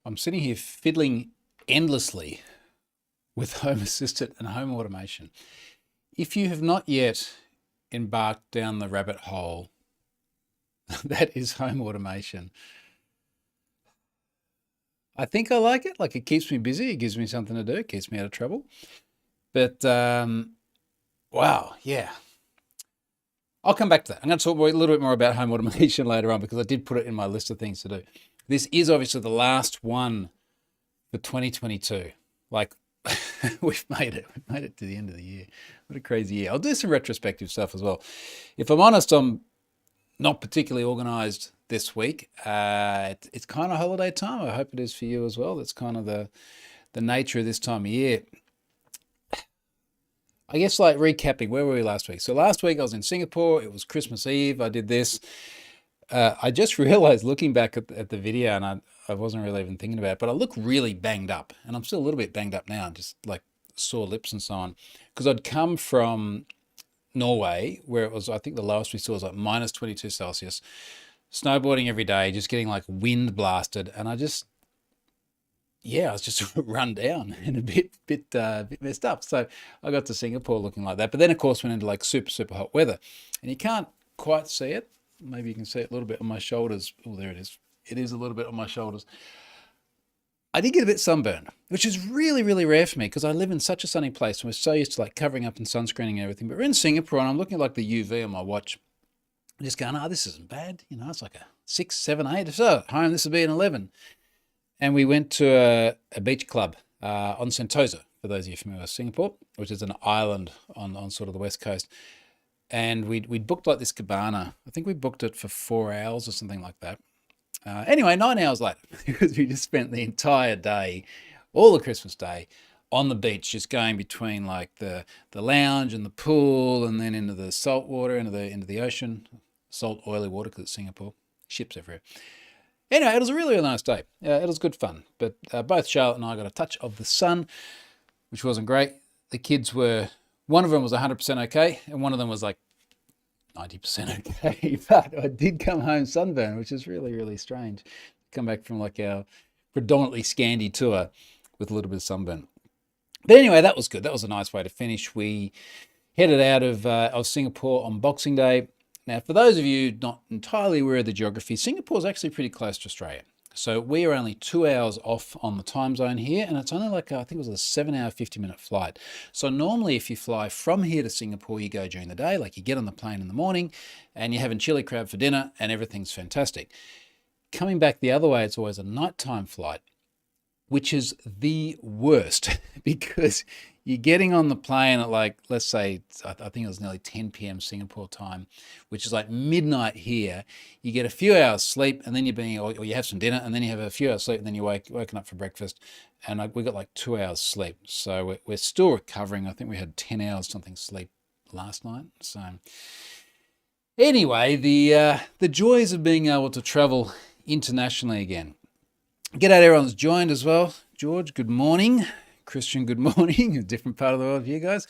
I'm sitting here fiddling endlessly with Home Assistant and home automation. If you have not yet embarked down the rabbit hole that is home automation, I think I like it. Like, it keeps me busy, it gives me something to do, it keeps me out of trouble. But wow, yeah. I'll come back to that. I'm going to talk a little bit more about home automation later on because I did put it in my list of things to do. This is obviously the last one for 2022. Like, we've made it. We've made it to the end of the year. What a crazy year. I'll do some retrospective stuff as well. If I'm honest, I'm not particularly organized this week. It's kind of holiday time. I hope it is for you as well. That's kind of the nature of this time of year. I guess, like, recapping, where were we last week? So last week I was in Singapore. It was Christmas Eve. I did this. I just realized, looking back at the video, and I wasn't really even thinking about it, but I look really banged up, and I'm still a little bit banged up now, just like sore lips and so on, because I'd come from Norway, where it was, I think the lowest we saw was like minus 22 Celsius, snowboarding every day, just getting like wind blasted, and I was just run down and a bit messed up. So I got to Singapore looking like that. But then, of course, went into like super, super hot weather. And you can't quite see it. Maybe you can see it a little bit on my shoulders. Oh, there it is. It is a little bit on my shoulders. I did get a bit sunburned, which is really, really rare for me because I live in such a sunny place and we're so used to like covering up and sunscreening and everything. But we're in Singapore and I'm looking at like the UV on my watch. I'm just going, this isn't bad. It's like a 6, 7, 8. So at home, this would be an 11. And we went to a beach club on Sentosa, for those of you familiar with Singapore, which is an island on sort of the west coast. And we'd booked like this cabana. I think we booked it for 4 hours or something like that. Anyway, 9 hours later, because we just spent the entire day, all the Christmas day, on the beach, just going between like the lounge and the pool, and then into the salt water, into the ocean, salt, oily water, because it's Singapore, ships everywhere. Anyway, it was a really, really nice day. It was good fun. But both Charlotte and I got a touch of the sun, which wasn't great. The kids one of them was 100% okay, and one of them was like 90% okay. But I did come home sunburned, which is really, really strange. Come back from like our predominantly Scandi tour with a little bit of sunburn. But anyway, that was good. That was a nice way to finish. We headed out of Singapore on Boxing Day. Now, for those of you not entirely aware of the geography, Singapore is actually pretty close to Australia. So we are only 2 hours off on the time zone here, and it's only like, I think it was a 7-hour, 50-minute flight. So normally if you fly from here to Singapore, you go during the day, like you get on the plane in the morning and you're having chili crab for dinner and everything's fantastic. Coming back the other way, it's always a nighttime flight, which is the worst because you're getting on the plane at like, let's say, I think it was nearly 10 p.m. Singapore time, which is like midnight here. You get a few hours sleep and then or you have some dinner and then you have a few hours sleep and then you're woken up for breakfast. And we got like 2 hours sleep. So we're still recovering. I think we had 10 hours something sleep last night. So anyway, the joys of being able to travel internationally again. G'day, everyone's joined as well. George, good morning. Christian, good morning. A different part of the world for you guys.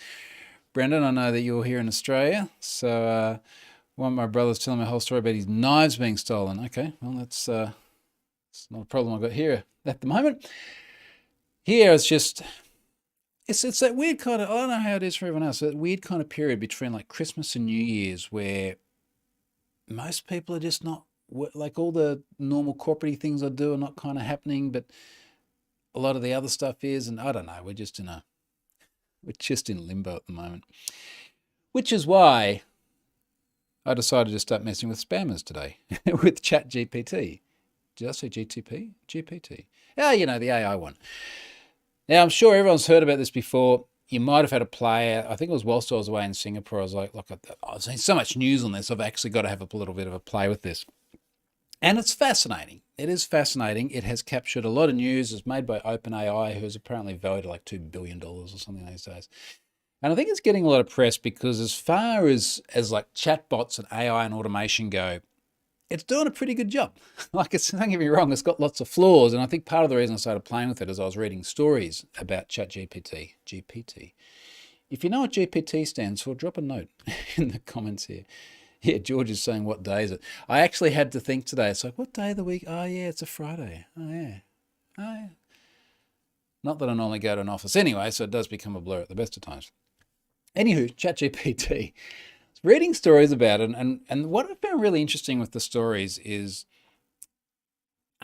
Brendan, I know that you're here in Australia. So one of my brothers telling me a whole story about his knives being stolen. Okay, well, that's it's not a problem I've got here at the moment. Here it's just, it's that weird kind of, I don't know how it is for everyone else, that weird kind of period between like Christmas and New Year's where most people are just not, like all the normal corporate things I do are not kind of happening, but a lot of the other stuff is, and I don't know, we're just in limbo at the moment, which is why I decided to start messing with spammers today with ChatGPT. Did I say GTP? GPT. The AI one. Now, I'm sure everyone's heard about this before. You might have had a play. I think it was whilst I was away in Singapore. I was like, look, I've seen so much news on this. I've actually got to have a little bit of a play with this. And it's fascinating. It is fascinating. It has captured a lot of news. It's made by OpenAI, who's apparently valued at like $2 billion or something these days. And I think it's getting a lot of press because as far as like chatbots and AI and automation go, it's doing a pretty good job. Like, don't get me wrong, it's got lots of flaws. And I think part of the reason I started playing with it is I was reading stories about ChatGPT, GPT. If you know what GPT stands for, drop a note in the comments here. Yeah, George is saying, what day is it? I actually had to think today. It's like, what day of the week? Oh, yeah, it's a Friday. Oh, yeah. Not that I normally go to an office anyway, so it does become a blur at the best of times. Anywho, ChatGPT. Reading stories about it, and what I found really interesting with the stories is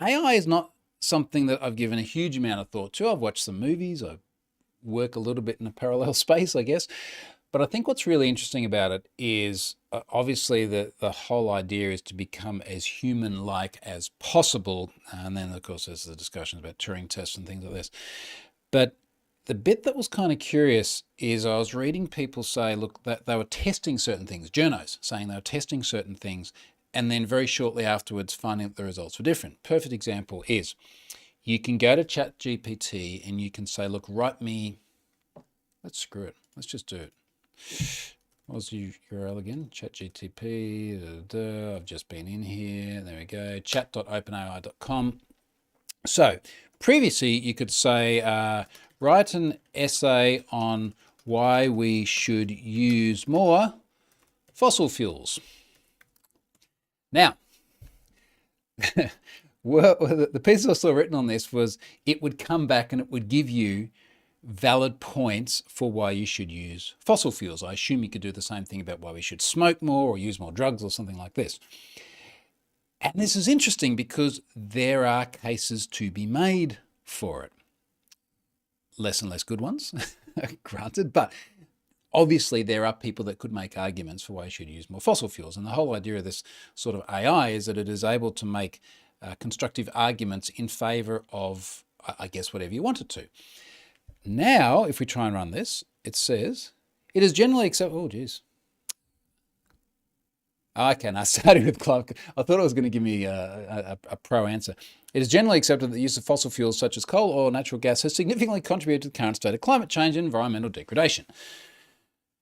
AI is not something that I've given a huge amount of thought to. I've watched some movies. I work a little bit in a parallel space, I guess. But I think what's really interesting about it is obviously the whole idea is to become as human-like as possible. And then, of course, there's the discussions about Turing tests and things like this. But the bit that was kind of curious is I was reading people say, look, that they were testing certain things, journos saying they were testing certain things, and then very shortly afterwards finding that the results were different. Perfect example is you can go to ChatGPT and you can say, look, write me, let's screw it. Let's just do it. What was the URL again? ChatGTP, I've just been in here. There we go, chat.openai.com. So previously you could say, write an essay on why we should use more fossil fuels. Now, the piece I saw written on this was it would come back and it would give you valid points for why you should use fossil fuels. I assume you could do the same thing about why we should smoke more or use more drugs or something like this. And this is interesting because there are cases to be made for it. Less and less good ones, granted, but obviously there are people that could make arguments for why you should use more fossil fuels. And the whole idea of this sort of AI is that it is able to make constructive arguments in favor of, I guess, whatever you want it to. Now, if we try and run this, it says, it is generally accepted, oh geez. Okay, now starting with Clark, I thought it was going to give me a pro answer. It is generally accepted that the use of fossil fuels such as coal, oil, natural gas has significantly contributed to the current state of climate change and environmental degradation.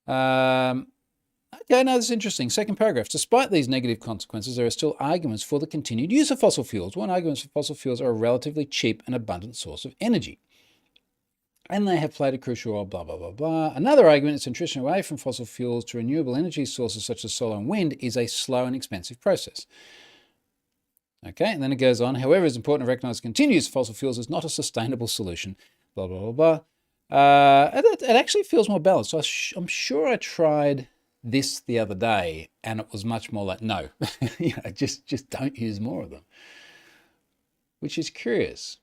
Okay, now this is interesting. Second paragraph. Despite these negative consequences, there are still arguments for the continued use of fossil fuels. One argument is that fossil fuels are a relatively cheap and abundant source of energy. And they have played a crucial role, blah, blah, blah, blah. Another argument is transition away from fossil fuels to renewable energy sources such as solar and wind is a slow and expensive process. Okay, and then it goes on. However, it's important to recognize continued use of fossil fuels is not a sustainable solution, blah, blah, blah, blah. It actually feels more balanced. So I'm sure I tried this the other day and it was much more like, no, just don't use more of them, which is curious.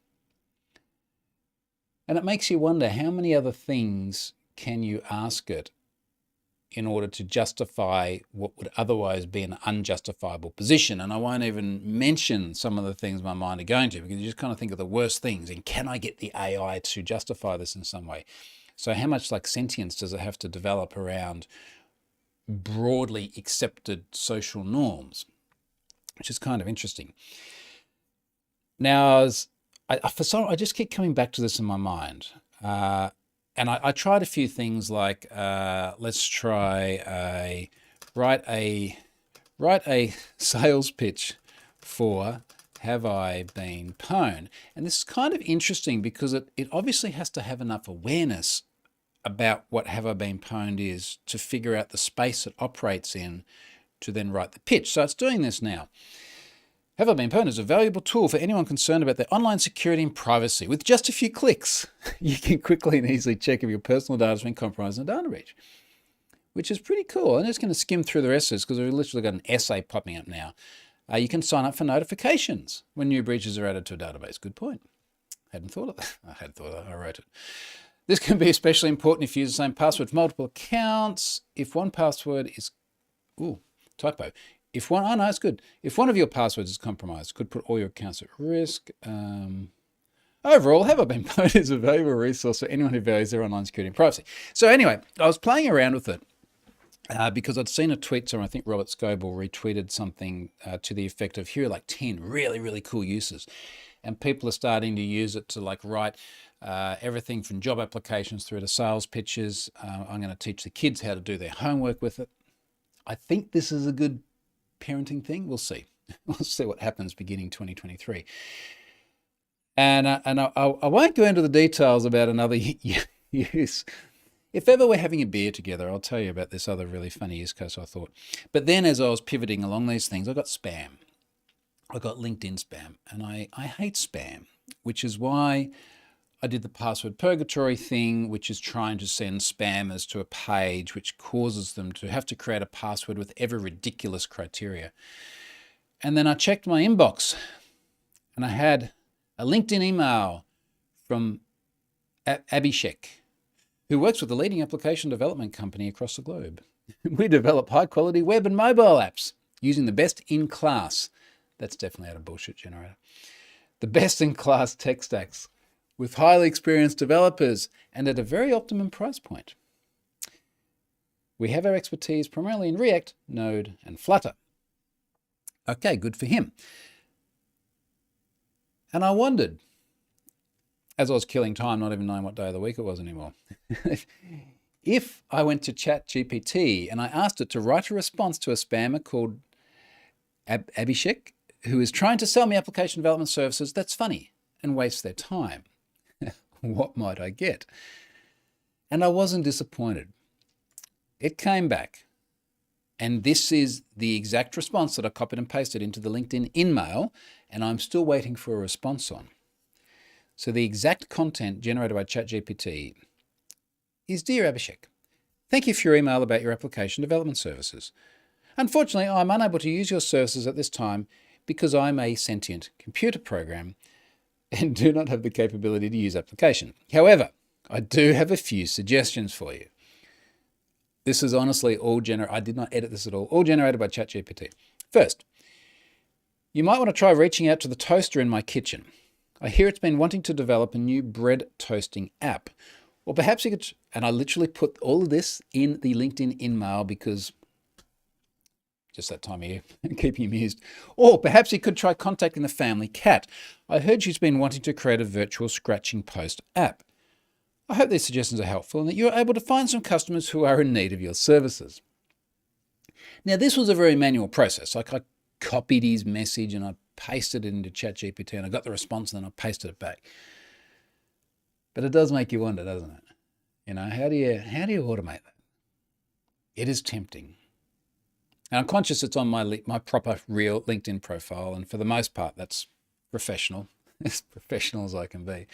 And it makes you wonder how many other things can you ask it in order to justify what would otherwise be an unjustifiable position. And I won't even mention some of the things my mind are going to, because you just kind of think of the worst things. And can I get the AI to justify this in some way? So how much like sentience does it have to develop around broadly accepted social norms, which is kind of interesting. Now, I just keep coming back to this in my mind. And I tried a few things like, let's try write a sales pitch for Have I Been Pwned? And this is kind of interesting because it obviously has to have enough awareness about what Have I Been Pwned is to figure out the space it operates in to then write the pitch. So it's doing this now. Have I Been Pwned is a valuable tool for anyone concerned about their online security and privacy. With just a few clicks, you can quickly and easily check if your personal data has been compromised in a data breach, which is pretty cool. I'm just going to skim through the rest of this because we've literally got an essay popping up now. You can sign up for notifications when new breaches are added to a database. Good point. Hadn't thought of that. I had thought of that. I wrote it. This can be especially important if you use the same password for multiple accounts. If one password is, typo. If one, no, it's good. If one of your passwords is compromised, could put all your accounts at risk. Overall, Have I Been Pwned is a valuable resource for anyone who values their online security and privacy. So anyway, I was playing around with it because I'd seen a tweet somewhere. I think Robert Scoble retweeted something to the effect of, here are like 10 really, really cool uses. And people are starting to use it to like write everything from job applications through to sales pitches. I'm going to teach the kids how to do their homework with it. I think this is a good parenting thing. We'll see. We'll see what happens beginning 2023. And I won't go into the details about another use. If ever we're having a beer together, I'll tell you about this other really funny use case I thought. But then as I was pivoting along these things, I got spam. I got LinkedIn spam, and I hate spam. which is why I did the password purgatory thing, which is trying to send spammers to a page which causes them to have to create a password with ever ridiculous criteria. And then I checked my inbox and I had a LinkedIn email from Abhishek, who works with a leading application development company across the globe. We develop high quality web and mobile apps using the best in class. That's definitely out of bullshit generator. The best in class tech stacks with highly experienced developers and at a very optimum price point. We have our expertise primarily in React, Node, and Flutter. Okay, good for him. And I wondered, as I was killing time, not even knowing what day of the week it was anymore, if I went to ChatGPT and I asked it to write a response to a spammer called Abhishek, who is trying to sell me application development services that's funny and wastes their time, what might I get? And I wasn't disappointed. It came back. And this is the exact response that I copied and pasted into the LinkedIn InMail, and I'm still waiting for a response on. So the exact content generated by ChatGPT is, Dear Abhishek, thank you for your email about your application development services. Unfortunately, I'm unable to use your services at this time because I'm a sentient computer program and do not have the capability to use application. However, I do have a few suggestions for you. This is honestly all I did not edit this at all generated by ChatGPT. First, you might want to try reaching out to the toaster in my kitchen. I hear it's been wanting to develop a new bread toasting app. Or perhaps you could, and I literally put all of this in the LinkedIn InMail because just that time of year, keep you amused. Or perhaps you could try contacting the family cat. I heard she's been wanting to create a virtual scratching post app. I hope these suggestions are helpful and that you're able to find some customers who are in need of your services. Now, this was a very manual process. Like I copied his message and I pasted it into ChatGPT and I got the response and then I pasted it back. But it does make you wonder, doesn't it? You know, how do you automate that? It is tempting. And I'm conscious it's on my proper real LinkedIn profile, and for the most part, that's professional, as professional as I can be.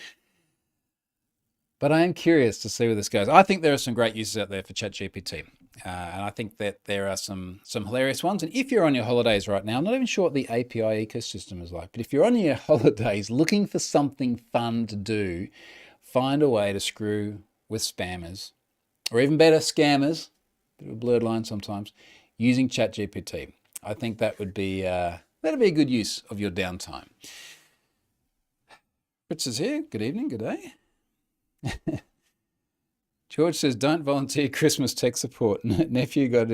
But I am curious to see where this goes. I think there are some great uses out there for ChatGPT, and I think that there are some hilarious ones. And if you're on your holidays right now, I'm not even sure what the API ecosystem is like, but if you're on your holidays looking for something fun to do, find a way to screw with spammers, or even better, scammers, bit of a blurred line sometimes, using ChatGPT. I think that would be that'd be a good use of your downtime. Fritz is here. Good evening. Good day. George says, "Don't volunteer Christmas tech support." Nephew got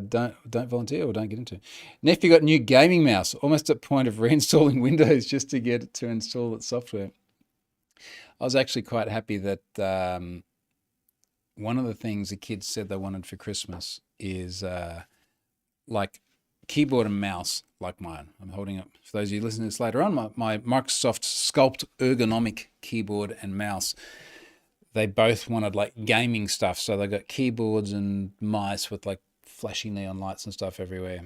don't volunteer or don't get into it. Nephew got new gaming mouse, almost at point of reinstalling Windows just to get it to install its software. I was actually quite happy that one of the things the kids said they wanted for Christmas is like keyboard and mouse like mine. I'm holding up, for those of you listening to this later on, my Microsoft Sculpt ergonomic keyboard and mouse. They both wanted like gaming stuff. So they got keyboards and mice with like flashing neon lights and stuff everywhere,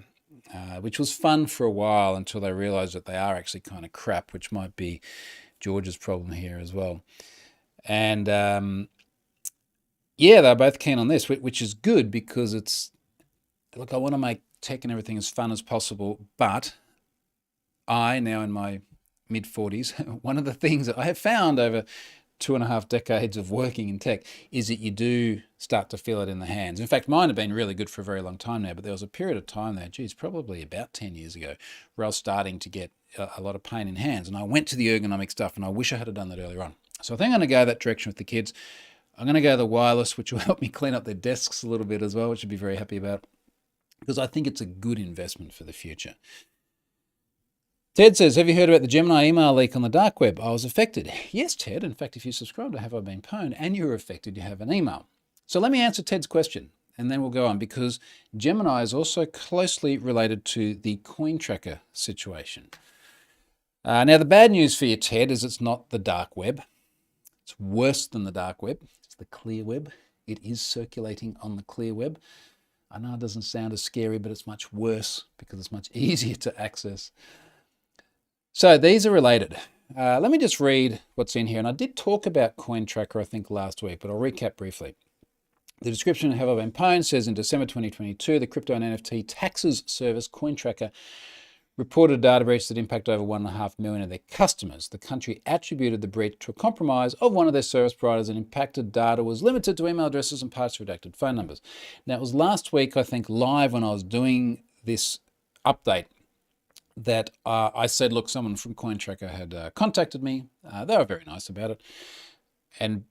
which was fun for a while until they realized that they are actually kind of crap, which might be George's problem here as well. And yeah, they're both keen on this, which is good because it's, look, I want to make tech and everything as fun as possible, but I, now in my mid-40s, one of the things that I have found over 2.5 decades of working in tech is that you do start to feel it in the hands. In fact, mine have been really good for a very long time now, but there was a period of time there, geez, probably about 10 years ago, where I was starting to get a lot of pain in hands. And I went to the ergonomic stuff, and I wish I had done that earlier on. So I think I'm going to go that direction with the kids. I'm going to go the wireless, which will help me clean up their desks a little bit as well, which I'd be very happy about, because I think it's a good investment for the future. Ted says, have you heard about the Gemini email leak on the dark web? I was affected. Yes, Ted. In fact, if you subscribe to Have I Been Pwned and you were affected, you have an email. So let me answer Ted's question, and then we'll go on, because Gemini is also closely related to the Cointracker situation. Now, the bad news for you, Ted, is it's not the dark web. It's worse than the dark web. It's the clear web. It is circulating on the clear web. I know it doesn't sound as scary, but it's much worse because it's much easier to access. So these are related. let me just read what's in here. And I did talk about CoinTracker, I think, last week, but I'll recap briefly. The description of Have I Been Pwned says in December 2022, the crypto and NFT taxes service CoinTracker reported a data breach that impacted over 1.5 million of their customers. The country attributed the breach to a compromise of one of their service providers, and impacted data was limited to email addresses and partially redacted phone numbers. Now, it was last week, I think, live when I was doing this update that I said, look, someone from CoinTracker had contacted me. They were very nice about it. And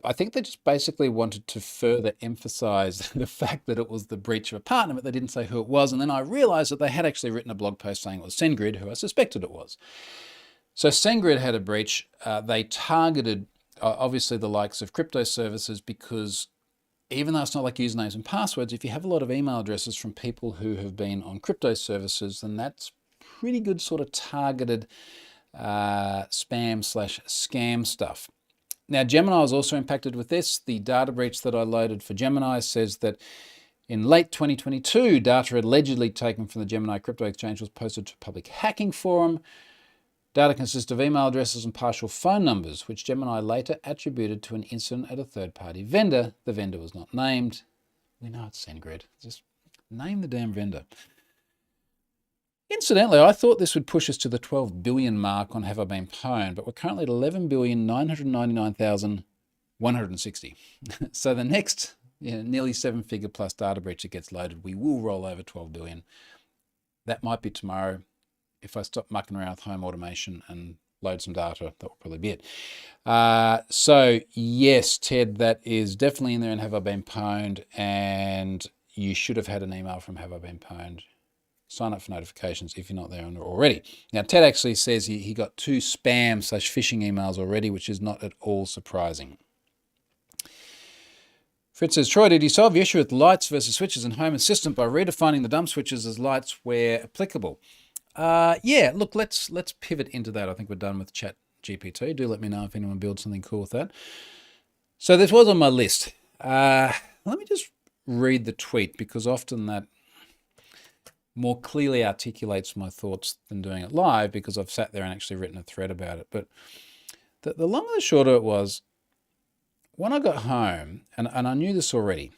I think they just basically wanted to further emphasize the fact that it was the breach of a partner, but they didn't say who it was. And then I realized that they had actually written a blog post saying it was SendGrid, who I suspected it was. So SendGrid had a breach. They targeted, obviously, the likes of crypto services, because even though it's not like usernames and passwords, if you have a lot of email addresses from people who have been on crypto services, then that's pretty good sort of targeted spam/scam stuff. Now, Gemini was also impacted with this. The data breach that I loaded for Gemini says that in late 2022, data allegedly taken from the Gemini crypto exchange was posted to a public hacking forum. Data consists of email addresses and partial phone numbers, which Gemini later attributed to an incident at a third-party vendor. The vendor was not named. We know it's SendGrid. Just name the damn vendor. Incidentally, I thought this would push us to the 12 billion mark on Have I Been Pwned, but we're currently at 11,999,160. So the next nearly 7-figure plus data breach that gets loaded, we will roll over 12 billion. That might be tomorrow. If I stop mucking around with home automation and load some data, that will probably be it. So yes, Ted, that is definitely in there in Have I Been Pwned, and you should have had an email from Have I Been Pwned. Sign up for notifications if you're not there already. Now, Ted actually says he got 2 spam/phishing emails already, which is not at all surprising. Fritz says, Troy, did you solve the issue with lights versus switches in Home Assistant by redefining the dumb switches as lights where applicable? Yeah, look, let's pivot into that. I think we're done with Chat GPT. Do let me know if anyone builds something cool with that. So this was on my list. Let me just read the tweet, because often that more clearly articulates my thoughts than doing it live, because I've sat there and actually written a thread about it. But the long and the short of it was, when I got home, and I knew this already,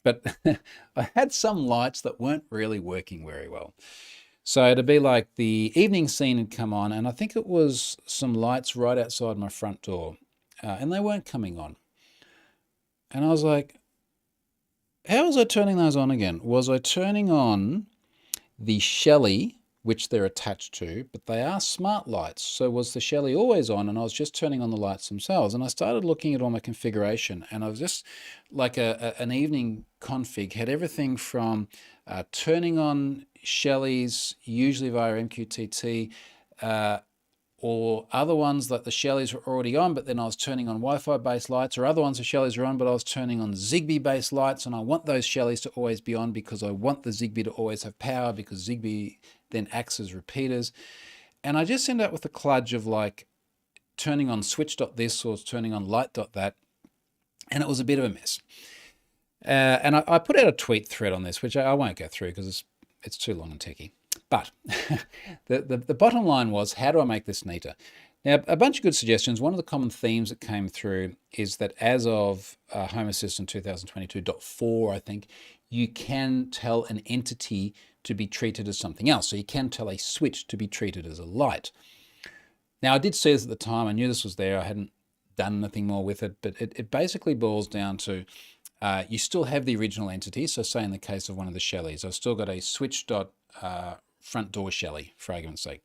but I had some lights that weren't really working very well. So it'd be like the evening scene had come on, and I think it was some lights right outside my front door, and they weren't coming on. And I was like, how was I turning those on again? Was I turning on the Shelly, which they're attached to, but they are smart lights? So was the Shelly always on, and I was just turning on the lights themselves? And I started looking at all my configuration, and I was just like an evening config, had everything from turning on Shellys, usually via MQTT, or other ones like the Shellys were already on, but then I was turning on Wi-Fi based lights, or other ones the Shellys are on, but I was turning on Zigbee based lights, and I want those Shellys to always be on because I want the Zigbee to always have power, because Zigbee then acts as repeaters. And I just end up with a kludge of like turning on switch.this or turning on light.that, and it was a bit of a mess. And I put out a tweet thread on this, which I won't go through because it's too long and techy. But the bottom line was, how do I make this neater? Now, a bunch of good suggestions. One of the common themes that came through is that as of Home Assistant 2022.4, I think, you can tell an entity to be treated as something else. So you can tell a switch to be treated as a light. Now, I did see this at the time. I knew this was there. I hadn't done nothing more with it, but it basically boils down to you still have the original entity. So say in the case of one of the Shellys, I've still got a switch.front door Shelly, for argument's sake.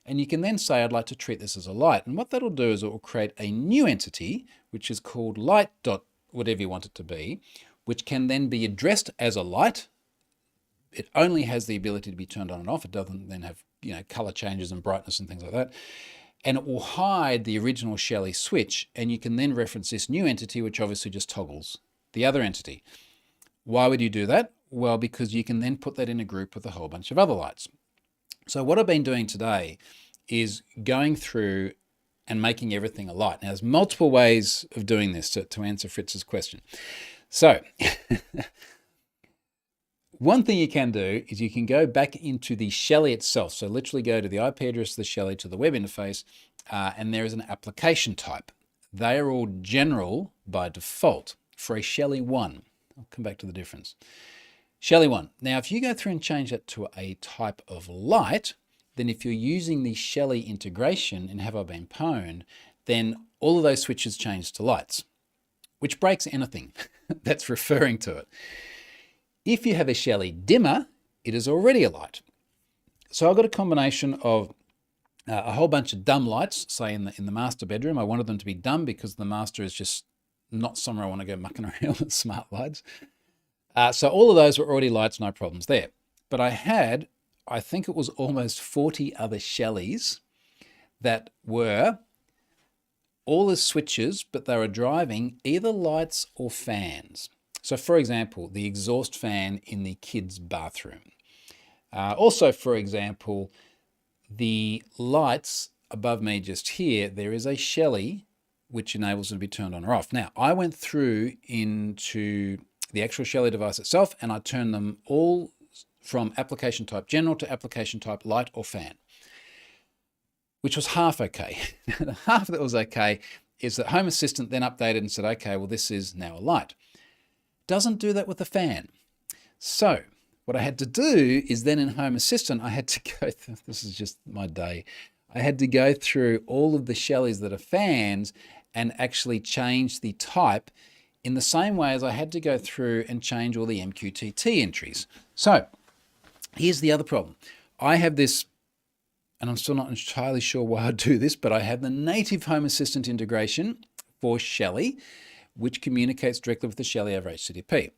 And you can then say, I'd like to treat this as a light. And what that'll do is it will create a new entity, which is called light.whatever you want it to be, which can then be addressed as a light. It only has the ability to be turned on and off. It doesn't then have, color changes and brightness and things like that. And it will hide the original Shelly switch. And you can then reference this new entity, which obviously just toggles the other entity. Why would you do that? Well, because you can then put that in a group with a whole bunch of other lights. So what I've been doing today is going through and making everything a light. Now, there's multiple ways of doing this to answer Fritz's question. So one thing you can do is you can go back into the Shelly itself. So literally go to the IP address of the Shelly, to the web interface, and there is an application type. They are all general by default for a Shelly 1. I'll come back to the difference. Shelly 1. Now, if you go through and change that to a type of light, then if you're using the Shelly integration in Have I Been Pwned, then all of those switches change to lights, which breaks anything that's referring to it. If you have a Shelly dimmer, it is already a light. So I've got a combination of a whole bunch of dumb lights, say in the master bedroom. I wanted them to be dumb because the master is just not somewhere I want to go mucking around with smart lights. So all of those were already lights, no problems there. But I had, I think it was almost 40 other Shellys that were all the switches, but they were driving either lights or fans. So for example, the exhaust fan in the kids' bathroom. Also, for example, the lights above me just here, there is a Shelly which enables them to be turned on or off. Now, I went through into the actual Shelly device itself and I turned them all from application type general to application type light or fan, which was half okay. The half that was okay is that Home Assistant then updated and said, okay, well, this is now a light. Doesn't do that with the fan. So what I had to do is then in Home Assistant, I had to go through, this is just my day, I had to go through all of the Shellys that are fans and actually change the type in the same way as I had to go through and change all the MQTT entries. So here's the other problem. I have this, and I'm still not entirely sure why I do this, but I have the native Home Assistant integration for Shelly, which communicates directly with the Shelly over HTTP.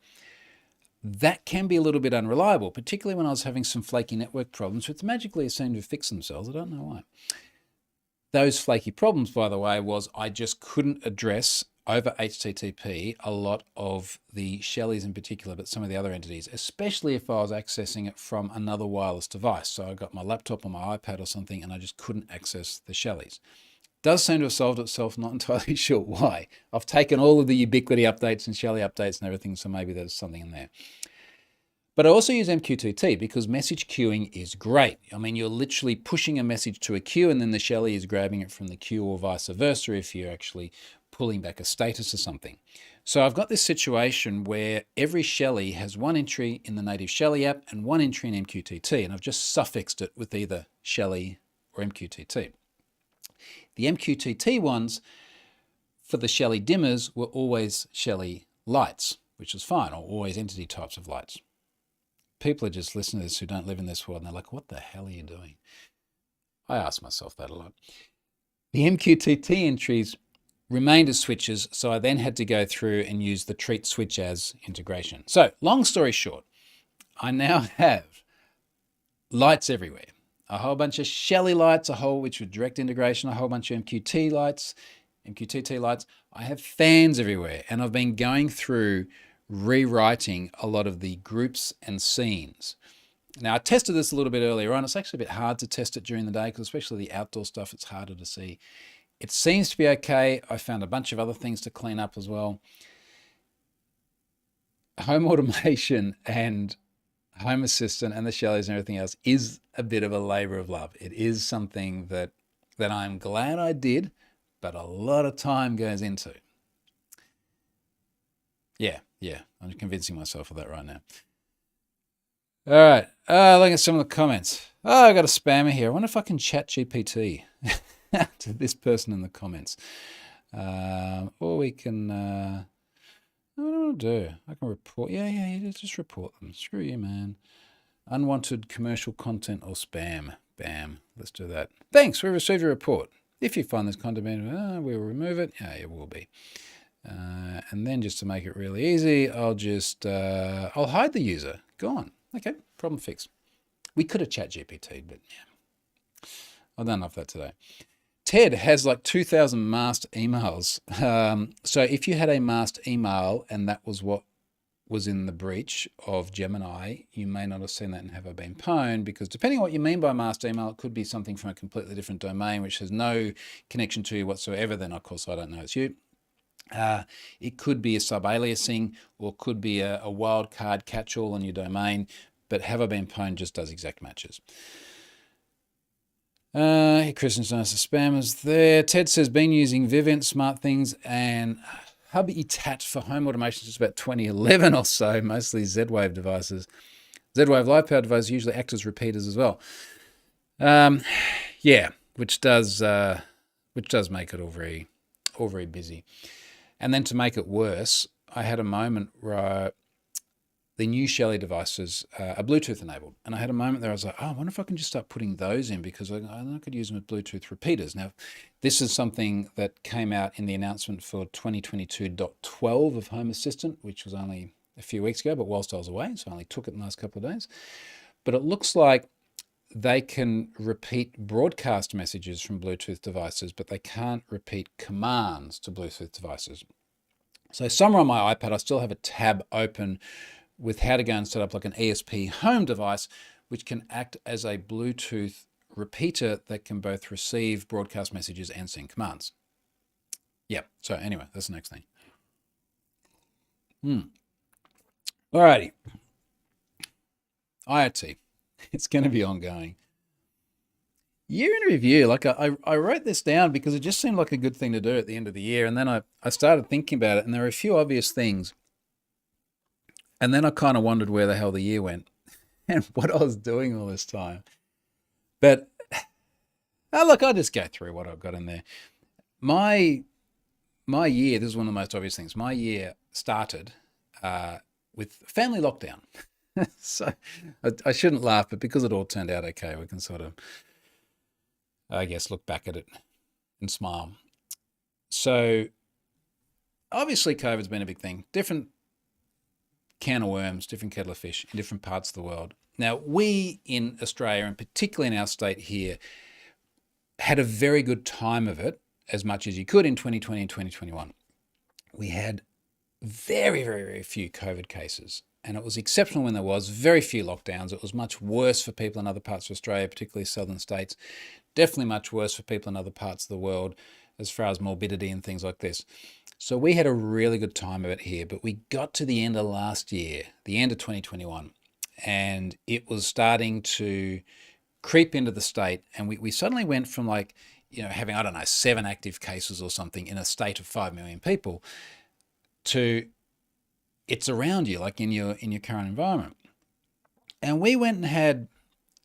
That can be a little bit unreliable, particularly when I was having some flaky network problems, which magically seem to fix themselves. I don't know why. Those flaky problems, by the way, was I just couldn't address over HTTP a lot of the Shellys in particular, but some of the other entities, especially if I was accessing it from another wireless device. So I got my laptop or my iPad or something, and I just couldn't access the Shellys. Does seem to have solved itself, not entirely sure why. I've taken all of the Ubiquity updates and Shelly updates and everything, so maybe there's something in there. But I also use MQTT because message queuing is great. I mean, you're literally pushing a message to a queue and then the Shelly is grabbing it from the queue or vice versa if you're actually pulling back a status or something. So I've got this situation where every Shelly has one entry in the native Shelly app and one entry in MQTT, and I've just suffixed it with either Shelly or MQTT. The MQTT ones for the Shelly dimmers were always Shelly lights, which is fine, or always entity types of lights. People are just listening to this who don't live in this world and they're like, what the hell are you doing? I ask myself that a lot. The MQTT entries remained as switches, so I then had to go through and use the treat switch as integration. So long story short, I now have lights everywhere. A whole bunch of Shelly lights, which with direct integration, a whole bunch of MQTT lights. I have fans everywhere, and I've been going through rewriting a lot of the groups and scenes. Now, I tested this a little bit earlier on. It's actually a bit hard to test it during the day because especially the outdoor stuff, it's harder to see. It seems to be okay. I found a bunch of other things to clean up as well. Home automation and Home Assistant and the Shellys and everything else is a bit of a labor of love. It is something that I'm glad I did, but a lot of time goes into. Yeah, I'm convincing myself of that right now. All right, look at some of the comments. Oh, I got a spammer here. I wonder if I can chat GPT to this person in the comments. Or we can, what do I want to do? I can report. Yeah, just report them. Screw you, man. Unwanted commercial content or spam. Bam. Let's do that. Thanks. We received a report. If you find this content, we'll remove it. Yeah, it will be. And then just to make it really easy, I'll hide the user. Gone. Okay, problem fixed. We could have chat GPT, but yeah. I've done enough of that today. Ted has like 2,000 masked emails. So if you had a masked email and that was what was in the breach of Gemini, you may not have seen that and Have I Been Pwned, because depending on what you mean by masked email, it could be something from a completely different domain, which has no connection to you whatsoever. Then of course I don't know it's you. It could be a sub-aliasing or could be a wildcard catch-all on your domain, but Have I Been Pwned just does exact matches. Christian's nice, the spammers there. Ted says, been using Vivint, SmartThings, and Habitat for home automation since about 2011 or so, mostly Z-Wave devices. Z-Wave live power devices usually act as repeaters as well. Yeah, which does make it all very busy. And then to make it worse, I had a moment where the new Shelly devices are Bluetooth enabled. And I had a moment there, I was like, oh, I wonder if I can just start putting those in, because I could use them with Bluetooth repeaters. Now, this is something that came out in the announcement for 2022.12 of Home Assistant, which was only a few weeks ago, but whilst I was away, so I only took it in the last couple of days. But it looks like they can repeat broadcast messages from Bluetooth devices, but they can't repeat commands to Bluetooth devices. So somewhere on my iPad, I still have a tab open with how to go and set up like an ESP home device, which can act as a Bluetooth repeater that can both receive broadcast messages and send commands. Yeah, so anyway, that's the next thing. Alrighty. IoT. It's going to be ongoing. Year in review, like I wrote this down because it just seemed like a good thing to do at the end of the year. And then I started thinking about it, and there are a few obvious things. And then I kind of wondered where the hell the year went and what I was doing all this time. But look, I'll just go through what I've got in there. My year, this is one of the most obvious things. My year started with family lockdown. So I shouldn't laugh, but because it all turned out okay, we can sort of, I guess, look back at it and smile. So obviously COVID's been a big thing. Different can of worms, different kettle of fish in different parts of the world. Now, we in Australia, and particularly in our state here, had a very good time of it, as much as you could in 2020 and 2021. We had very, very, very few COVID cases, and it was exceptional when there was very few lockdowns. It was much worse for people in other parts of Australia, particularly southern states. Definitely much worse for people in other parts of the world as far as morbidity and things like this. So we had a really good time of it here, but we got to the end of last year, the end of 2021, and it was starting to creep into the state. And we suddenly went from like, having, I don't know, 7 active cases or something in a state of 5 million people to it's around you, like in your current environment. And we went and had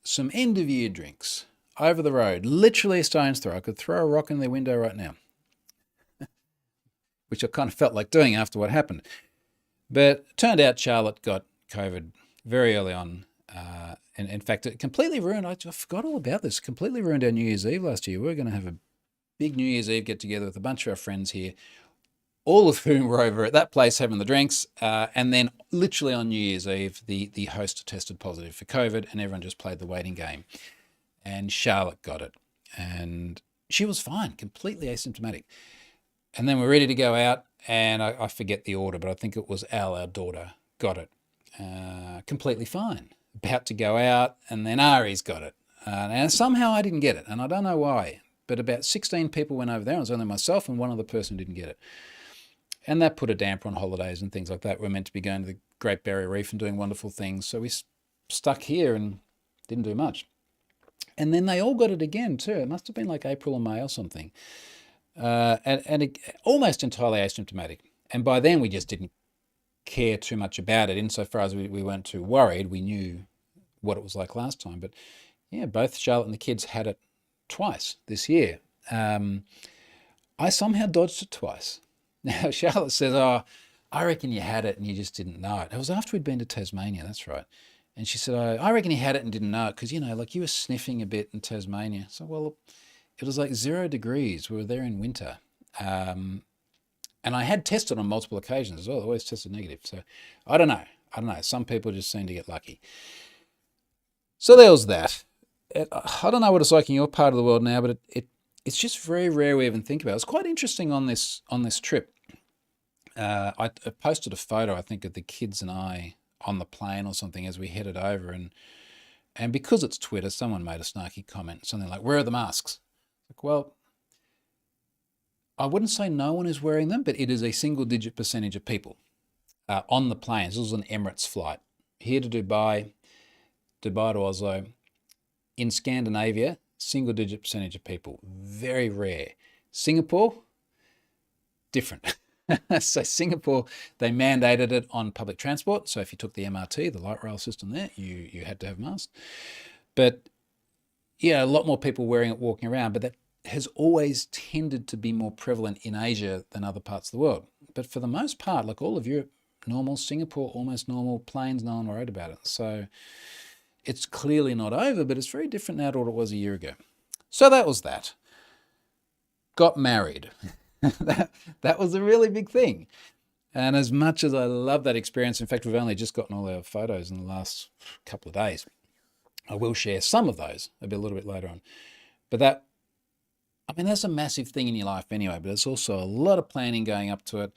some end of year drinks over the road, literally a stone's throw. I could throw a rock in their window right now, which I kind of felt like doing after what happened. But it turned out Charlotte got COVID very early on. And in fact, it completely ruined, I forgot all about this, completely ruined our New Year's Eve last year. We were going to have a big New Year's Eve get together with a bunch of our friends here, all of whom were over at that place having the drinks. And then literally on New Year's Eve, the host tested positive for COVID, and everyone just played the waiting game. And Charlotte got it. And she was fine, completely asymptomatic. And then we're ready to go out, and I forget the order, but I think it was our daughter, got it. Completely fine. About to go out, and then Ari's got it. And somehow I didn't get it, and I don't know why. But about 16 people went over there, and it was only myself and one other person who didn't get it. And that put a damper on holidays and things like that. We're meant to be going to the Great Barrier Reef and doing wonderful things. So we stuck here and didn't do much. And then they all got it again too. It must have been like April or May or something. And it, almost entirely asymptomatic. And by then we just didn't care too much about it, insofar as we weren't too worried. We knew what it was like last time. But yeah, both Charlotte and the kids had it twice this year. I somehow dodged it twice. Now, Charlotte says, oh, I reckon you had it and you just didn't know it. It was after we'd been to Tasmania, that's right. And she said, oh, I reckon you had it and didn't know it because, like you were sniffing a bit in Tasmania. So, well, it was like 0 degrees. We were there in winter. And I had tested on multiple occasions as well. I always tested negative. So I don't know. Some people just seem to get lucky. So there was that. I don't know what it's like in your part of the world now, but it's just very rare we even think about it. It's quite interesting on this trip. I posted a photo, I think, of the kids and I on the plane or something as we headed over, and because it's Twitter, someone made a snarky comment, something like, "Where are the masks?" Like, well, I wouldn't say no one is wearing them, but it is a single-digit percentage of people on the planes. This was an Emirates flight here to Dubai to Oslo. In Scandinavia, single-digit percentage of people. Very rare. Singapore, different. So Singapore, they mandated it on public transport. So if you took the MRT, the light rail system there, you had to have masks. But yeah, a lot more people wearing it walking around, but that has always tended to be more prevalent in Asia than other parts of the world. But for the most part, like all of Europe, normal. Singapore, almost normal. Planes, no one worried about it. So it's clearly not over, but it's very different now to what it was a year ago. So that was that. Got married. that was a really big thing. And as much as I love that experience, in fact, we've only just gotten all our photos in the last couple of days. I will share some of those a little bit later on. But that's a massive thing in your life anyway, but it's also a lot of planning going up to it,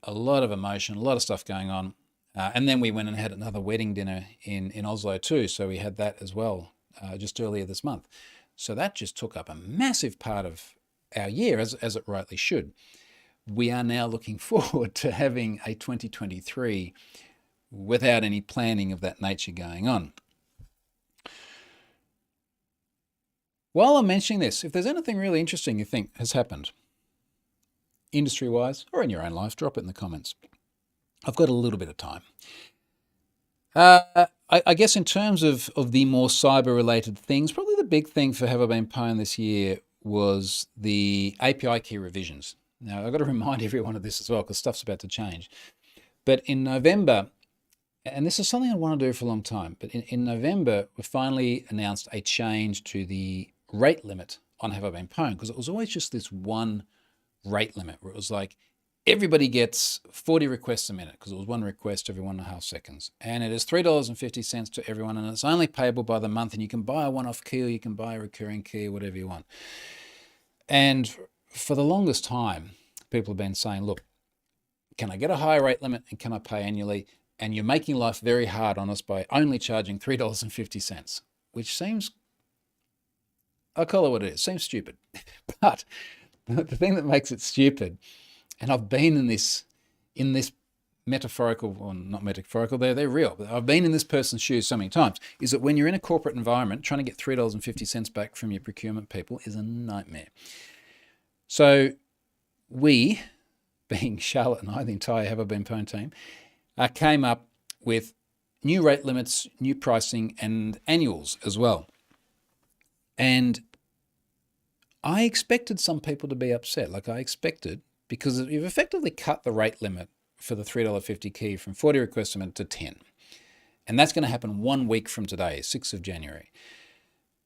a lot of emotion, a lot of stuff going on. And then we went and had another wedding dinner in Oslo too. So we had that as well just earlier this month. So that just took up a massive part of our year, as it rightly should. We are now looking forward to having a 2023 without any planning of that nature going on. While I'm mentioning this, if there's anything really interesting you think has happened, industry-wise or in your own life, drop it in the comments. I've got a little bit of time. I guess in terms of the more cyber-related things, probably the big thing for Have I Been Pwned this year was the API key revisions. Now, I've got to remind everyone of this as well because stuff's about to change. But in November, and this is something I want to do for a long time, but in November, we finally announced a change to the rate limit on Have I Been Pwned, because it was always just this one rate limit where it was like everybody gets 40 requests a minute because it was one request every 1.5 seconds. And it is $3.50 to everyone, and it's only payable by the month, and you can buy a one-off key or you can buy a recurring key or whatever you want. And for the longest time, people have been saying, look, can I get a higher rate limit and can I pay annually? And you're making life very hard on us by only charging $3.50, which seems, I'll call it what it is, seems stupid. But the thing that makes it stupid, and I've been in this metaphorical, or not metaphorical, they're real, but I've been in this person's shoes so many times, is that when you're in a corporate environment, trying to get $3.50 back from your procurement people is a nightmare. So we, being Charlotte and I, the entire Have I Been Pwned team, came up with new rate limits, new pricing, and annuals as well. And I expected some people to be upset, like I expected, because you've effectively cut the rate limit for the $3.50 key from 40 requests a minute to 10. And that's going to happen 1 week from today, 6th of January.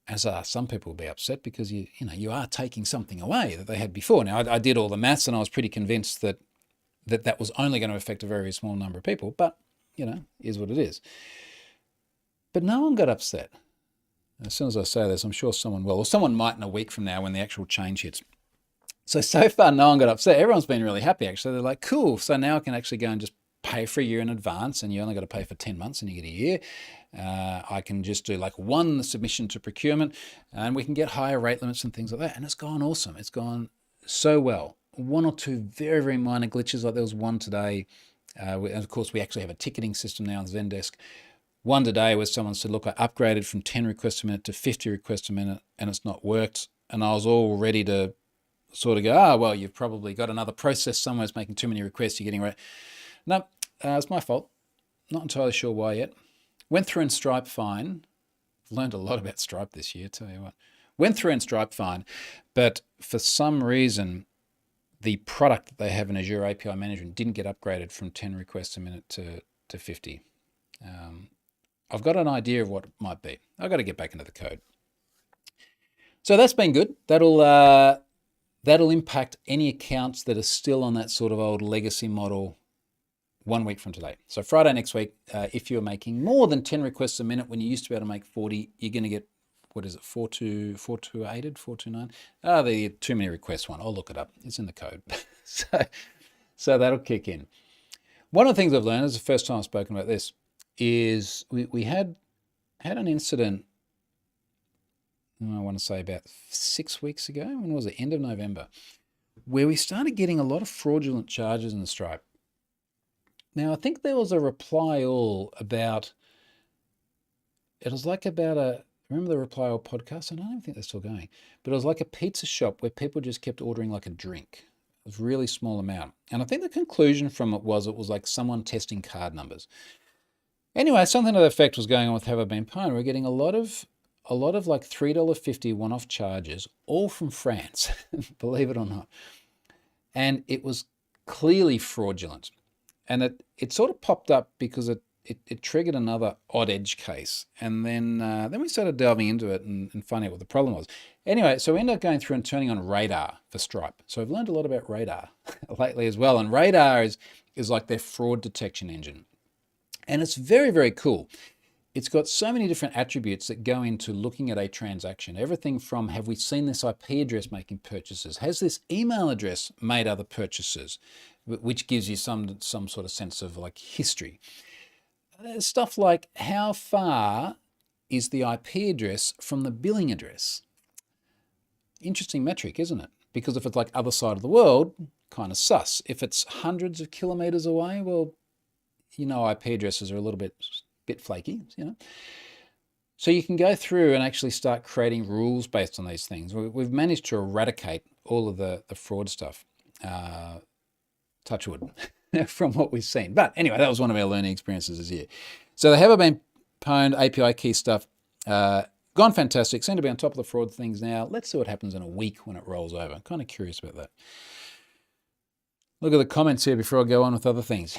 And so some people will be upset because you are taking something away that they had before. Now, I did all the maths and I was pretty convinced that was only going to affect a very small number of people, but, is what it is. But no one got upset. As soon as I say this, I'm sure someone will, or someone might in a week from now when the actual change hits. So far, no one got upset. Everyone's been really happy, actually. They're like, cool, so now I can actually go and just pay for a year in advance, and you only got to pay for 10 months and you get a year. I can just do like one submission to procurement, and we can get higher rate limits and things like that. And it's gone awesome. It's gone so well. One or two very, very minor glitches, like there was one today. And of course, we actually have a ticketing system now on Zendesk. One today where someone said, look, I upgraded from 10 requests a minute to 50 requests a minute, and it's not worked. And I was all ready to sort of go, well, you've probably got another process somewhere that's making too many requests, you're getting right. No, it's my fault. Not entirely sure why yet. Went through in Stripe fine. Learned a lot about Stripe this year, tell you what. Went through in Stripe fine, but for some reason, the product that they have in Azure API Management didn't get upgraded from 10 requests a minute to 50. I've got an idea of what it might be. I've got to get back into the code. So that's been good. That'll impact any accounts that are still on that sort of old legacy model 1 week from today. So Friday next week, if you're making more than 10 requests a minute when you used to be able to make 40, you're going to get, 429? The too many requests one. I'll look it up. It's in the code. so that'll kick in. One of the things I've learned, this is the first time I've spoken about this, is we had an incident, I want to say about 6 weeks ago. When was it? End of November, where we started getting a lot of fraudulent charges in the Stripe. Now, I think there was a reply all about, it was like about a remember the Reply All podcast? I don't even think they're still going, but it was like a pizza shop where people just kept ordering like a drink. It was a really small amount. And I think the conclusion from it was like someone testing card numbers. Anyway, something to that effect was going on with Have I Been Pwned. We're getting a lot of like $3.50 one-off charges, all from France, believe it or not. And it was clearly fraudulent. And it sort of popped up because it triggered another odd edge case. And then we started delving into it and finding out what the problem was. Anyway, so we ended up going through and turning on Radar for Stripe. So I've learned a lot about Radar lately as well. And Radar is like their fraud detection engine. And it's very, very cool. It's got so many different attributes that go into looking at a transaction. Everything from, have we seen this IP address making purchases? Has this email address made other purchases? Which gives you some sort of sense of like history. Stuff like, how far is the IP address from the billing address? Interesting metric, isn't it? Because if it's like other side of the world, kind of sus. If it's hundreds of kilometers away, well, IP addresses are a little bit flaky, So you can go through and actually start creating rules based on these things. We've managed to eradicate all of the fraud stuff, touch wood, from what we've seen. But anyway, that was one of our learning experiences this year. So the Have I Been Pwned API key stuff, gone fantastic. Seem to be on top of the fraud things now. Let's see what happens in a week when it rolls over. I'm kind of curious about that. Look at the comments here before I go on with other things.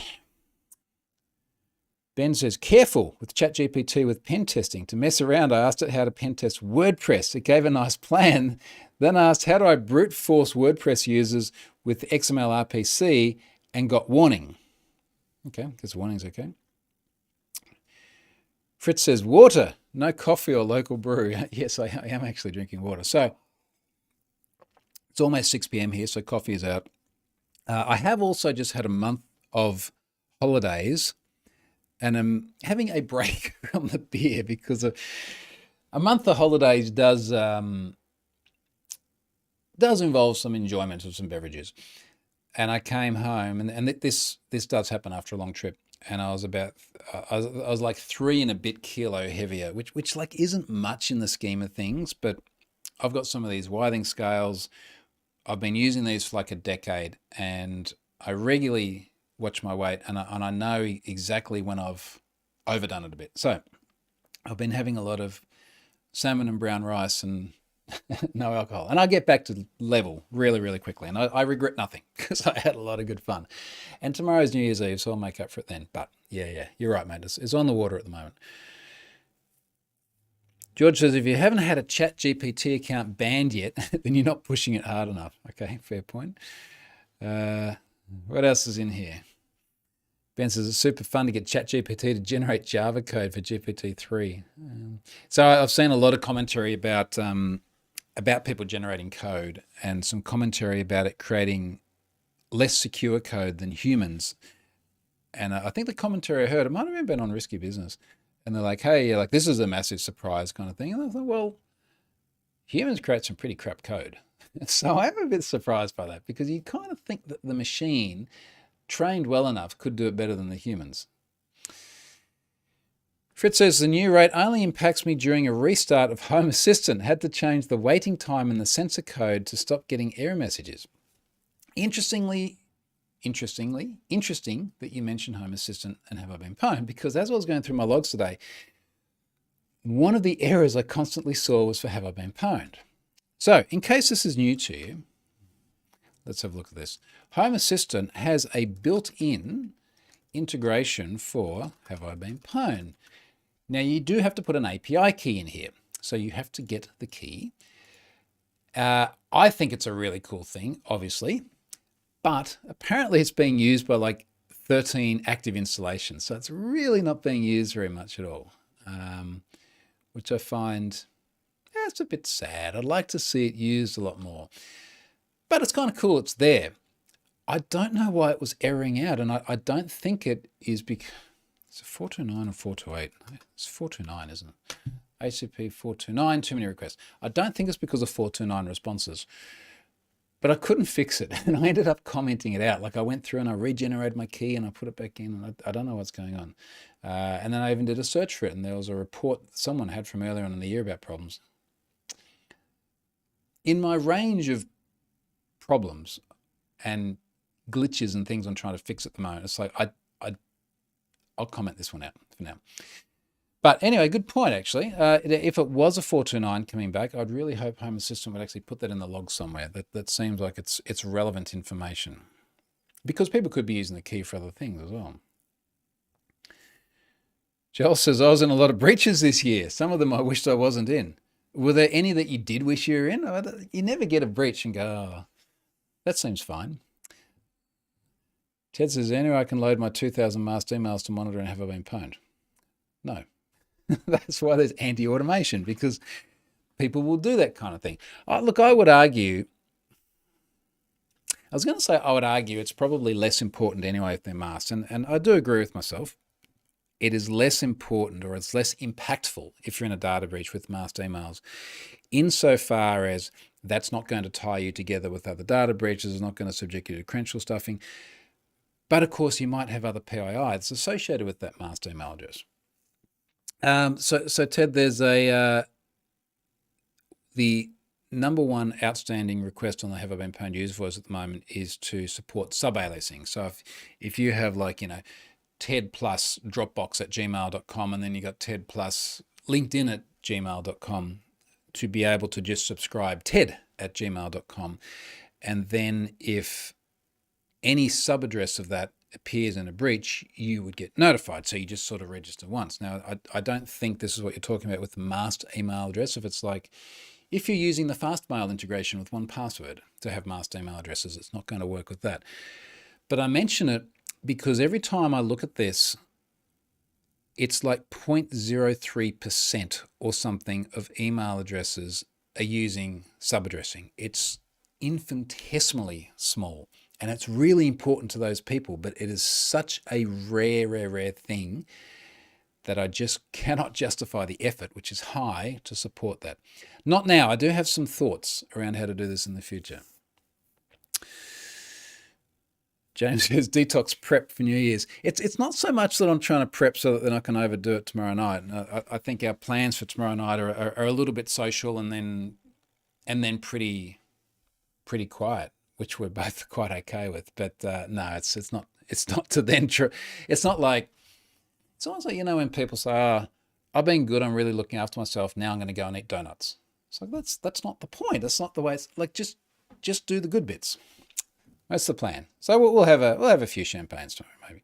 Ben says, careful with ChatGPT with pen testing. To mess around, I asked it how to pen test WordPress. It gave a nice plan. Then I asked, how do I brute force WordPress users with XML RPC, and got warning. Okay, because warning's okay. Fritz says, water, no coffee or local brew. Yes, I am actually drinking water. So it's almost 6 p.m. here, so coffee is out. I have also just had a month of holidays, and I'm having a break from the beer because a month of holidays does involve some enjoyment of some beverages. And I came home, and this does happen after a long trip, and I was like 3 and a bit kilo heavier, which like isn't much in the scheme of things, but I've got some of these Withing scales. I've been using these for like a decade, and I regularly watch my weight, and I know exactly when I've overdone it a bit. So I've been having a lot of salmon and brown rice and no alcohol. And I'll get back to level really, really quickly. And I regret nothing because I had a lot of good fun. And tomorrow's New Year's Eve, so I'll make up for it then. But yeah, you're right, mate. It's on the water at the moment. George says, if you haven't had a ChatGPT account banned yet, then you're not pushing it hard enough. Okay, fair point. What else is in here? Ben says, it's super fun to get ChatGPT to generate Java code for GPT-3. So I've seen a lot of commentary about people generating code, and some commentary about it creating less secure code than humans. And I think the commentary I heard, it might have even been on Risky Business. And they're like, hey, like this is a massive surprise kind of thing. And I thought, well, humans create some pretty crap code. So I'm a bit surprised by that, because you kind of think that the machine trained well enough could do it better than the humans. Fritz says, the new rate only impacts me during a restart of Home Assistant. Had to change the waiting time in the sensor code to stop getting error messages. Interesting that you mentioned Home Assistant and Have I Been Pwned, because as I was going through my logs today, one of the errors I constantly saw was for Have I Been Pwned. So in case this is new to you, let's have a look at this. Home Assistant has a built-in integration for Have I Been Pwned. Now you do have to put an API key in here, so you have to get the key. I think it's a really cool thing, obviously, but apparently it's being used by like 13 active installations, so it's really not being used very much at all, which I find, it's a bit sad. I'd like to see it used a lot more, but it's kind of cool. It's there. I don't know why it was erroring out, and I don't think it is because it's a 429 or 428. It's 429, isn't it? HTTP 429, too many requests. I don't think it's because of 429 responses. but I couldn't fix it. And I ended up commenting it out. Like I went through and I regenerated my key and I put it back in, and I don't know what's going on. And then I even did a search for it, and there was a report that someone had from earlier on in the year about problems. In my range of problems and glitches and things I'm trying to fix at the moment, it's like I'll comment this one out for now. But anyway, good point, actually. If it was a 429 coming back, I'd really hope Home Assistant would actually put that in the log somewhere. That seems like it's relevant information, because people could be using the key for other things as well. Joel says, I was in a lot of breaches this year. Some of them I wished I wasn't in. Were there any that you did wish you were in? You never get a breach and go, oh, that seems fine. Ted says, anyway, I can load my 2,000 masked emails to monitor and have I been pwned? No. That's why there's anti-automation, because people will do that kind of thing. Look, I would argue, I would argue it's probably less important anyway if they're masked. And I do agree with myself. It is less important, or it's less impactful if you're in a data breach with masked emails, insofar as that's not going to tie you together with other data breaches, it's not going to subject you to credential stuffing. But of course, you might have other PII that's associated with that masked email address. So Ted, there's the number one outstanding request on the Have I Been Pwned user voice at the moment is to support sub-aliasing. So if you have, like, Ted plus Dropbox at gmail.com, and then you got Ted plus LinkedIn at gmail.com, to be able to just subscribe Ted at gmail.com. And then if any sub-address of that appears in a breach, you would get notified. So you just sort of register once. Now, I don't think this is what you're talking about with the masked email address. If you're using the Fastmail integration with 1Password to have masked email addresses, it's not going to work with that. But I mention it because every time I look at this, it's like 0.03% or something of email addresses are using sub-addressing. It's infinitesimally small. And it's really important to those people, but it is such a rare thing that I just cannot justify the effort, which is high, to support that. Not now. I do have some thoughts around how to do this in the future. James says, detox prep for New Year's. It's not so much that I'm trying to prep so that then I can overdo it tomorrow night. I think our plans for tomorrow night are a little bit social and then pretty quiet, which we're both quite okay with. But no, it's not to then. It's not like, it's almost like, when people say, "Oh, I've been good. I'm really looking after myself. Now I'm going to go and eat donuts." It's like that's not the point. That's not the way. It's like just do the good bits. That's the plan. So we'll have a few champagnes tomorrow, maybe.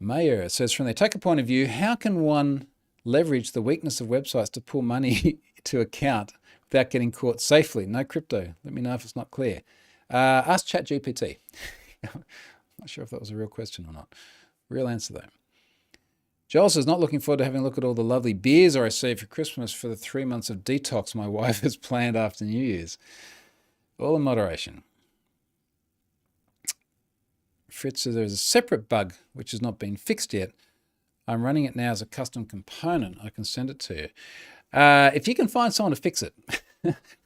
Mayer says, from the attacker point of view, how can one leverage the weakness of websites to pull money to account without getting caught safely? No crypto. Let me know if it's not clear. Ask ChatGPT. I'm not sure if that was a real question or not. Real answer, though. Joel says, not looking forward to having a look at all the lovely beers I received for Christmas for the 3 months of detox my wife has planned after New Year's. All in moderation. Fritz says, there's a separate bug which has not been fixed yet. I'm running it now as a custom component. I can send it to you. If you can find someone to fix it,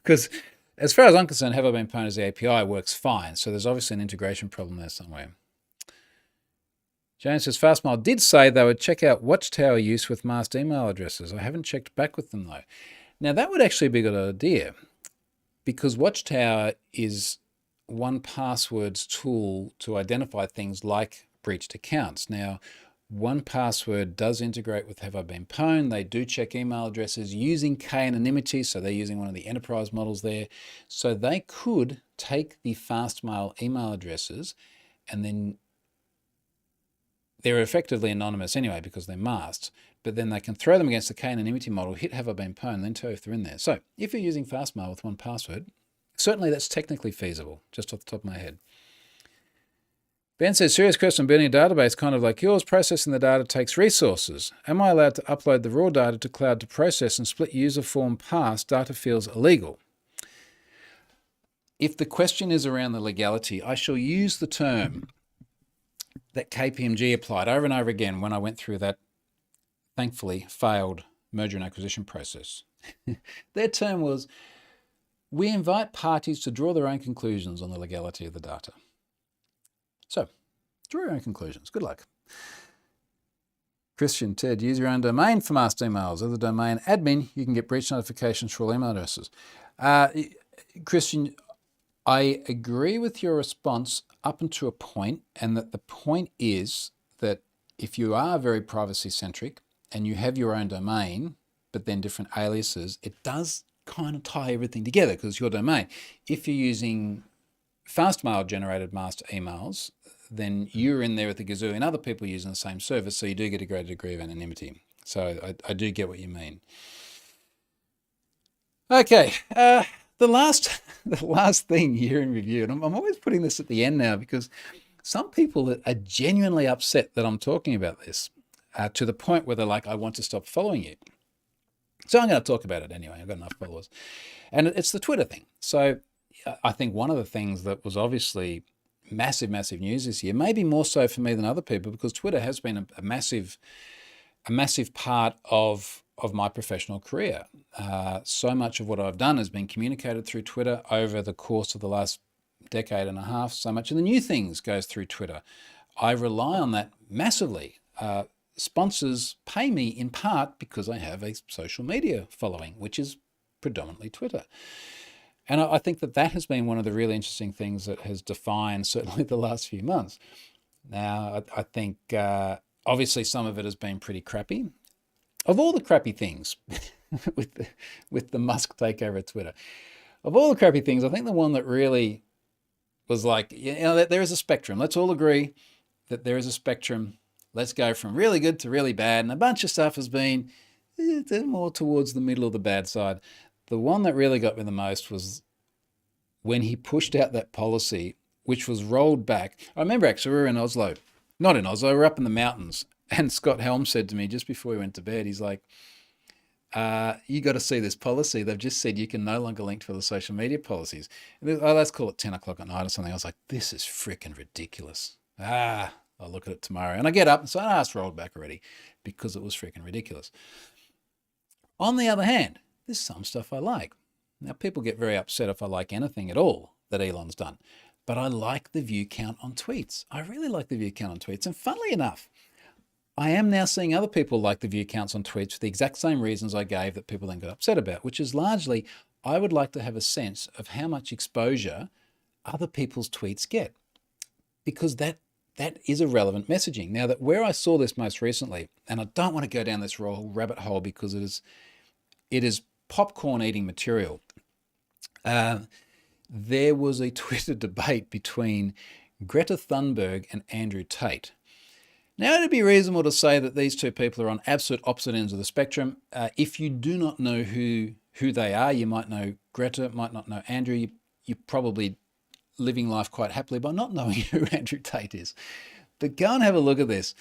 because as far as I'm concerned, Have I Been Pwned as the API works fine. So there's obviously an integration problem there somewhere. James says, Fastmail did say they would check out Watchtower use with masked email addresses. I haven't checked back with them though. Now that would actually be a good idea, because Watchtower is 1Password's tool to identify things like breached accounts. Now, 1Password does integrate with Have I Been Pwned. They do check email addresses using k-anonymity, so they're using one of the enterprise models there. So they could take the Fastmail email addresses, and then they're effectively anonymous anyway because they're masked, but then they can throw them against the k-anonymity model, hit Have I Been Pwned, then tell if they're in there. So if you're using Fastmail with 1Password, certainly that's technically feasible, just off the top of my head. Ben says, serious question, building a database kind of like yours, processing the data takes resources. Am I allowed to upload the raw data to cloud to process and split user form pass? Data feels illegal. If the question is around the legality, I shall use the term that KPMG applied over and over again when I went through that thankfully failed merger and acquisition process. Their term was, We invite parties to draw their own conclusions on the legality of the data. So, draw your own conclusions. Good luck. Christian, Ted, use your own domain for masked emails. As a domain admin, you can get breach notifications for all email addresses. Christian, I agree with your response up until a point, and that the point is that if you are very privacy centric and you have your own domain, but then different aliases, it does kind of tie everything together because it's your domain. If you're using Fastmail generated masked emails, then you're in there with a gazillion other people using the same service, so you do get a greater degree of anonymity. So I do get what you mean. Okay, the last thing here in review, and I'm always putting this at the end now because some people are genuinely upset that I'm talking about this to the point where they're like, I want to stop following you. So I'm going to talk about it anyway. I've got enough followers. And it's the Twitter thing. So I think one of the things that was obviously massive news this year, maybe more so for me than other people, because Twitter has been a massive part of my professional career. So much of what I've done has been communicated through Twitter over the course of the last decade and a half. So much of the new things goes through Twitter. I rely on that massively. Sponsors pay me in part because I have a social media following, which is predominantly Twitter. And I think that has been one of the really interesting things that has defined certainly the last few months. Now, I think obviously some of it has been pretty crappy. Of all the crappy things with the Musk takeover of Twitter, of all the crappy things, I think the one that really was like, there is a spectrum. Let's all agree that there is a spectrum. Let's go from really good to really bad. And a bunch of stuff has been more towards the middle of the bad side. The one that really got me the most was when he pushed out that policy, which was rolled back. I remember actually we were in Oslo. Not in Oslo, we were up in the mountains. And Scott Helm said to me just before we went to bed, he's like, you got to see this policy. They've just said you can no longer link to the social media policies. Let's call it 10 o'clock at night or something. I was like, this is freaking ridiculous. I'll look at it tomorrow. And I get up and say, it's rolled back already because it was freaking ridiculous. On the other hand, there's some stuff I like. Now, people get very upset if I like anything at all that Elon's done, but I like the view count on tweets. I really like the view count on tweets. And funnily enough, I am now seeing other people like the view counts on tweets for the exact same reasons I gave that people then got upset about, which is largely, I would like to have a sense of how much exposure other people's tweets get, because that is a relevant messaging. Now, that where I saw this most recently, and I don't want to go down this rabbit hole because it is popcorn eating material. There was a Twitter debate between Greta Thunberg and Andrew Tate. Now, it'd be reasonable to say that these two people are on absolute opposite ends of the spectrum. If you do not know who they are, you might know Greta, might not know Andrew. You're probably living life quite happily by not knowing who Andrew Tate is. But go and have a look at this.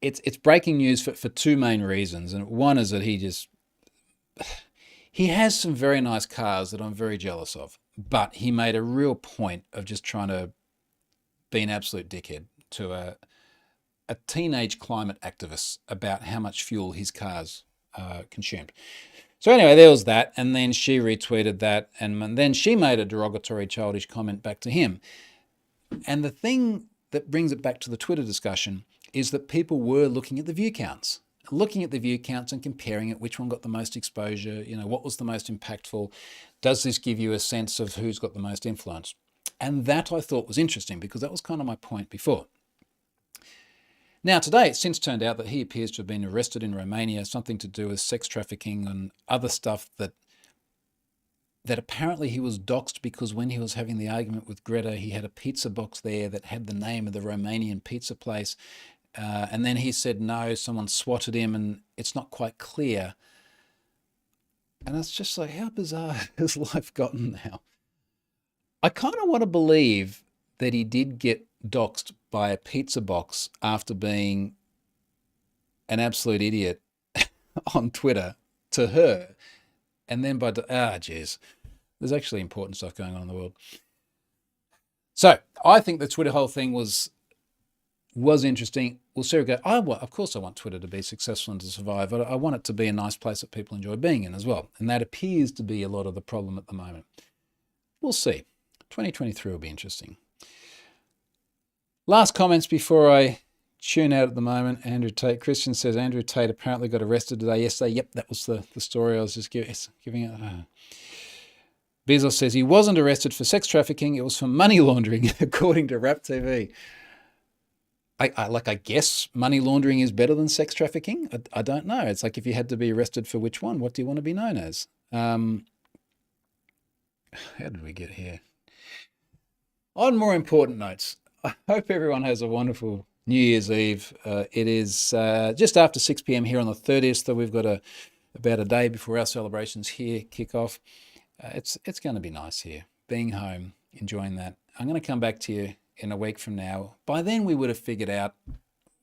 It's breaking news for two main reasons. And one is that he has some very nice cars that I'm very jealous of, but he made a real point of just trying to be an absolute dickhead to a teenage climate activist about how much fuel his cars consumed. So anyway, there was that, and then she retweeted that, and then she made a derogatory, childish comment back to him. And the thing that brings it back to the Twitter discussion is that people were looking at the view counts and comparing it, which one got the most exposure, what was the most impactful, does this give you a sense of who's got the most influence? And that I thought was interesting because that was kind of my point before. Now, today, it's since turned out that he appears to have been arrested in Romania, something to do with sex trafficking and other stuff that apparently he was doxxed because when he was having the argument with Greta, he had a pizza box there that had the name of the Romanian pizza place. And then he said no, someone swatted him, and it's not quite clear. And it's just like, how bizarre has life gotten now? I kind of want to believe that he did get doxxed by a pizza box after being an absolute idiot on Twitter to her. And then geez, there's actually important stuff going on in the world. So I think the Twitter whole thing was interesting. will Sarah go, of course I want Twitter to be successful and to survive, but I want it to be a nice place that people enjoy being in as well. And that appears to be a lot of the problem at the moment. We'll see. 2023 will be interesting. Last comments before I tune out at the moment. Andrew Tate. Christian says, Andrew Tate apparently got arrested yesterday. Yep, that was the story I was just giving it. Bezos says he wasn't arrested for sex trafficking. It was for money laundering, according to Rap TV. I guess money laundering is better than sex trafficking. I don't know. It's like if you had to be arrested for which one, what do you want to be known as? How did we get here? On more important notes, I hope everyone has a wonderful New Year's Eve. It is just after 6 p.m. here on the 30th, so we've got about a day before our celebrations here kick off. It's going to be nice here, being home, enjoying that. I'm going to come back to you in a week from now. By then we would have figured out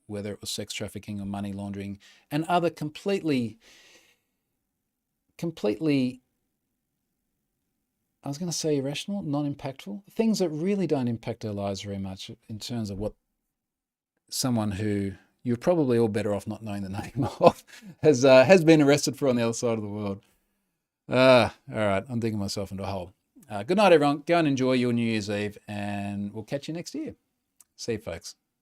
whether it was sex trafficking or money laundering and other completely, I was going to say irrational, non-impactful, things that really don't impact our lives very much in terms of what someone who you're probably all better off not knowing the name of has been arrested for on the other side of the world. All right, I'm digging myself into a hole. Good night, everyone. Go and enjoy your New Year's Eve, and we'll catch you next year. See you, folks.